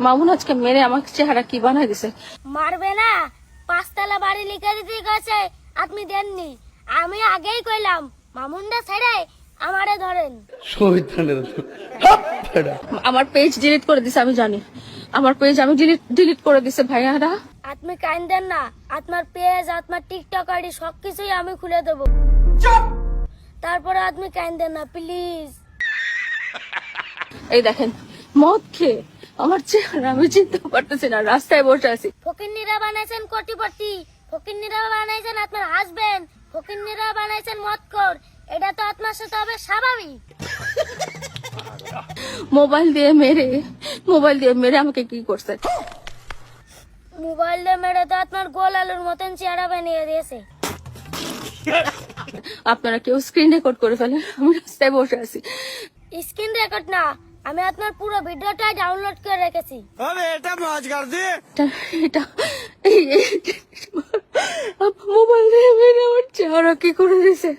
মামুন আজকে মেরে আমার চেহারা কি বানাই দিছে। মারবে না, 5 তলা বাড়ি লিখে দিতে গেছে, আপনি দেননি। আমি আগেই কইলাম মামুনটা ছেড়ে আমারে ধরেন। আমার পেজ ডিলিট করে দিছে, আমি জানি। আমার পেজ আমি ডিলিট করে দিছে ভাইয়ারা। আপনি কাইন্দেন না, আপনার পেজ, আপনার টিকটক আইডি সবকিছুই আমি খুলে দেবো। তারপরে আপনি কাইন্দেন না প্লিজ। এই দেখেন, মদ খেয়ে আমার চেহারা আমি চিনতে পারতেছি না, রাস্তায় বসে আছি। ফকিন্নিরা বানাইছেন কোটিপতি, ফকিন্নিরা বানাইছেন আপনার হাসবেন্ড, ফকিন্নিরা বানাইছেন মদখোর। এটা তো আপনার সাথে হবে স্বাভাবিক। মোবাইল দিয়ে মেরে আমাকে কি করছে? মোবাইল দিয়ে মেরে তো আপনার গোল আলুর মতন চেহারা বানিয়ে দিয়েছে। আপনারা কেউ স্ক্রিন রেকর্ড করে ফেলেন, আমি রাস্তায় বসে আছি। স্ক্রিন রেকর্ড না, আমি আপনার পুরো ভিডিওটাই ডাউনলোড করে রেখেছি। এটা মোবাইল দিয়ে মেরে আমার চেহারা কি করে দিছে?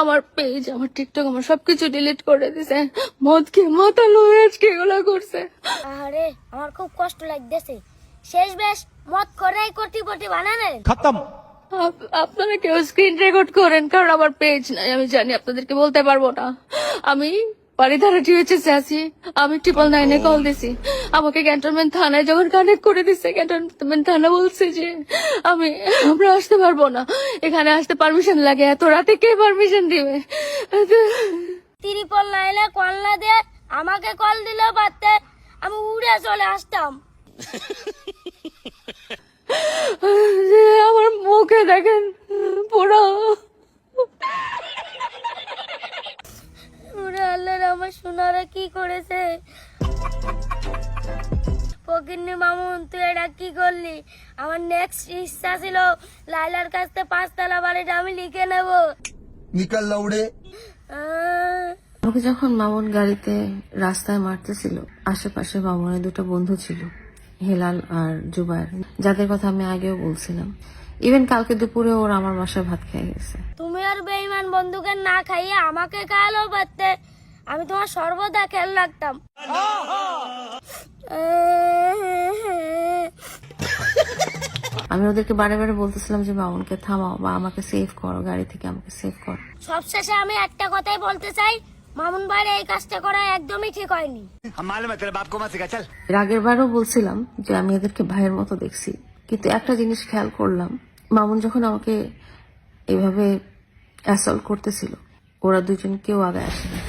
আমার পেজ, আমার টিকটক, আমার সবকিছু ডিলিট করে দিছে। মদ খেয়ে মাথা লয়ে আজকে এগুলো করছে। আরে আমার খুব কষ্ট লাগতেছে। শেষ বেশ মদ করাই কোটিপতি বানালেন। खत्म। আপনারা কেউ স্ক্রিন রেকর্ড করেন, কারণ আমার পেজ নাই, আমি জানি আপনাদেরকে বলতে পারবো না। আমি বাড়িধারা টিউএচএসে আছি, আমি 999 কল দিছি। আমাকে ক্যান্টনমেন্ট থানায় যখন কানেক্ট করে দিচ্ছে, ক্যান্টনমেন্ট থানা বলছে যে আমরা আসতে পারবো না, এখানে আসতে পারমিশন লাগে। এত রাতে কে পারমিশন দিবে? তিরিপল নাইলে কল্লা দিয়ে আমাকে কল দিলেও পারতে, আমি উড়ে চলে আসতাম। আমার মুখে দেখেন পুরো উড়ে আল্লাহর আমার সোনারা কি করেছে। ফকিন্নি মামুন, তুই এটা কি করলি? আমার নেক্সট ইচ্ছা ছিল লাইলার কাছ থেকে 5 তলা বাড়িটা আমি লিখে নেব। নিকাল লাউড়ে। আমাকে যখন মামুন গাড়িতে রাস্তায় মারতেছিল, আশেপাশে মামুনের 2টা বন্ধু ছিল, হেলাল আর জুবায়ের, যাদের কথা আমি আগেও বলছিলাম। ইভেন কালকে দুপুরে ওরা আমার বাসায় ভাত খেয়ে গেছে। তুমি আর বেঈমান বন্ধুকে না খাইয়ে আমাকে খাওয়ালেও পারতে, আমি তোমার সর্বদা খেয়াল রাখতাম। আমি ওদেরকে বারে বারে বলতেছিলাম যে মামুনকে থামাও বা আমাকে সেভ করো, গাড়ি থেকে আমাকে সেভ করো। সবশেষে আমি একটা কথাই বলতে চাই, মামুন ভাইয়ের এই কাজটা করা একদমই ঠিক হয়নি। এর আগের বারও বলছিলাম যে আমি এদেরকে ভাইয়ের মতো দেখছি, কিন্তু একটা জিনিস খেয়াল করলাম, মামুন যখন আমাকে এভাবে অ্যাসল্ট করতেছিল, ওরা দুজন কেউ আগে আসেনি।